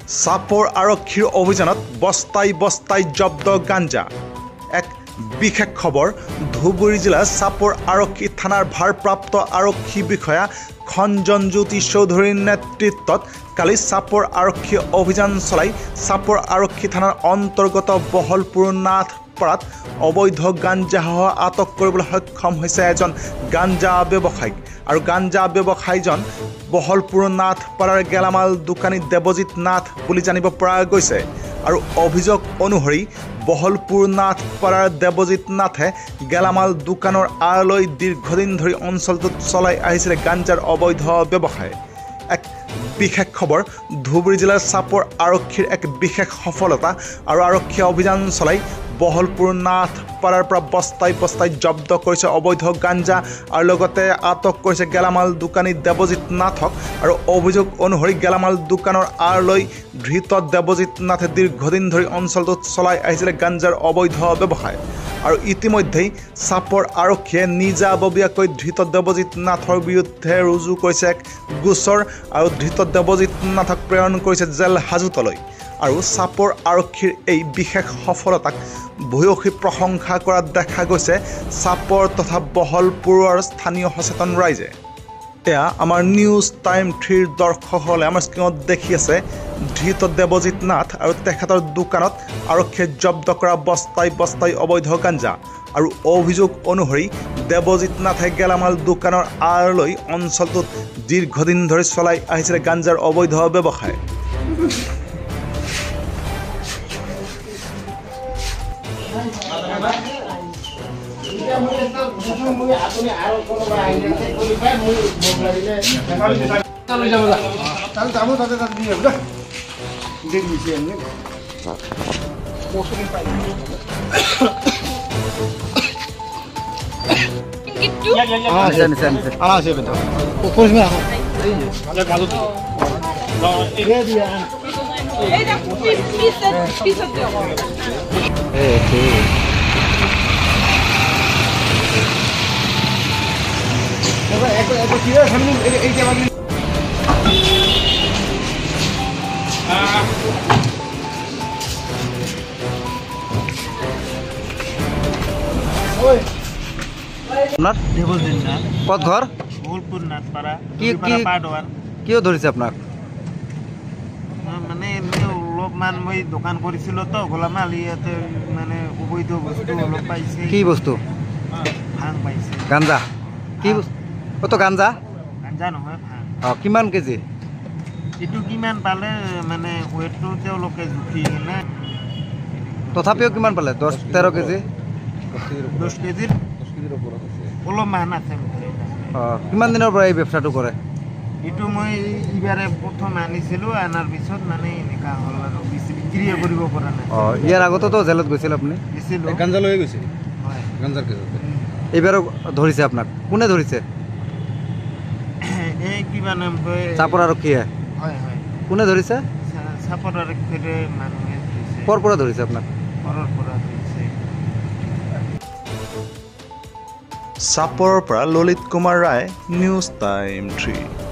চাপৰ আৰক্ষীৰ অভিযানত বস্তাই বস্তাই জব্দ গাঞ্জা। এক বিশেষ খবৰ, ধুবুৰী জিলাৰ চাপৰ আৰক্ষী থানাৰ ভাৰপ্ৰাপ্ত আৰক্ষী বিষয়া খঞ্জনজ্যোতি চৌধুৰীৰ নেতৃত্বত কালি চাপৰ আৰক্ষী অভিযান চলাই চাপৰ আৰক্ষী থানাৰ অন্তৰ্গত বহলপুৰ নাথপাৰাত অবৈধ গাঞ্জাসহ আটক কৰিবলৈ সক্ষম হৈছে এজন গাঞ্জা ব্যৱসায়ীক। আৰু গাঞ্জা ব্যৱসায়ীজন বহলপুৰ নাথপাৰাৰ গেলামাল দোকানী দেৱজিৎ নাথ বুলি জানিব পৰা গৈছে। আৰু অভিযোগ অনুসৰি বহলপুৰ নাথপাৰাৰ দেৱজিৎ নাথে গেলামাল দোকানৰ আঁৰলৈ দীৰ্ঘদিন ধৰি অঞ্চলটোত চলাই আহিছিলে গাঞ্জাৰ অবৈধ ব্যৱসায়। এক বিশেষ খবৰ, ধুবুৰী জিলাৰ চাপৰ আৰক্ষীৰ এক বিশেষ সফলতা আৰু আৰক্ষীয়ে অভিযান চলাই বহলপুৰ নাথপাৰাৰ পৰা বস্তাই বস্তাই জব্দ কৰিছে অবৈধ গাঞ্জা আৰু লগতে আটক কৰিছে গেলামাল দোকানী দেৱজিৎ নাথক। আৰু অভিযোগ অনুসৰি গেলামাল দোকানৰ আঁৰলৈ ধৃত দেৱজিৎ নাথে দীৰ্ঘদিন ধৰি অঞ্চলটোত চলাই আহিছিলে গাঞ্জাৰ অবৈধ ব্যৱসায়। আৰু ইতিমধ্যেই চাপৰ আৰক্ষীয়ে নিজাববীয়াকৈ ধৃত দেৱজিৎ নাথৰ বিৰুদ্ধে ৰুজু কৰিছে এক গোচৰ আৰু ধৃত দেৱজিৎ নাথক প্ৰেৰণ কৰিছে জেল হাজতলৈ। আৰু চাপৰ আৰক্ষীৰ এই বিশেষ সফলতাক ভূয়সী প্ৰশংসা কৰা দেখা গৈছে চাপৰ তথা বহলপুৰৰ স্থানীয় সচেতন ৰাইজে। এয়া আমাৰ নিউজ টাইম 3ৰ দৰ্শকসকলে আমাৰ স্ক্ৰীণত দেখি আছে ধৃত দেৱজিৎ নাথ আৰু তেখেতৰ দোকানত আৰক্ষীয়ে জব্দ কৰা বস্তাই বস্তাই অবৈধ গাঞ্জা। আৰু অভিযোগ অনুসৰি দেৱজিৎ নাথে গেলামাল দোকানৰ আঁৰলৈ অঞ্চলটোত দীৰ্ঘদিন ধৰি চলাই আহিছিলে গাঞ্জাৰ অবৈধ ব্যৱসায়। কত ঘৰ? কিয় ধৰিছে আপোনাক? মানে অলপমান মই দোকান কৰিছিলো তো গোলামাল, ইয়াতে মানে অবৈধ বস্তু অলপ পাইছে। কি বস্তু? ভাং পাইছে। গাঞ্জা? কি বস্তু? কত গাঞ্জা? গাঞ্জা নহয়, ভাং। কিমান কেজি? এইটো কিমান পালে মানে ওয়েটটো তেওঁলোকে জুখি কিনে। তথাপিও কিমান পালে? 10-13 কেজি? 10 কেজিৰ অলপমান আছে। কিমান দিনৰ পৰা এই ব্যৱসায়টো কৰে? এইটো মই ইবাৰে প্ৰথম আনিছিলোঁ, আনাৰ পিছত মানে এনেকুৱা হ'ল আৰু বিক্ৰী কৰিব পৰা নাই। ইয়াৰ আগতেতো জেলত গৈছিল আপুনি? দিছিলোঁ। গাঞ্জা লৈ গৈছিল? হয়। গাঞ্জাৰ কেজি এইবাৰো ধৰিছে আপোনাক? কোনে ধৰিছে? এই কিবা নাম কয়, চাপৰ আৰক্ষীয়ে? হয় হয়। কোনে ধৰিছে? চাপৰ আৰক্ষীৰে মানুহে ধৰিছে। ক'ৰ পৰা ধৰিছে আপোনাক? ঘৰৰ পৰা ধৰিছে। চাপৰৰ পৰা ললিত কুমাৰ ৰায়, নিউজ টাইম 3।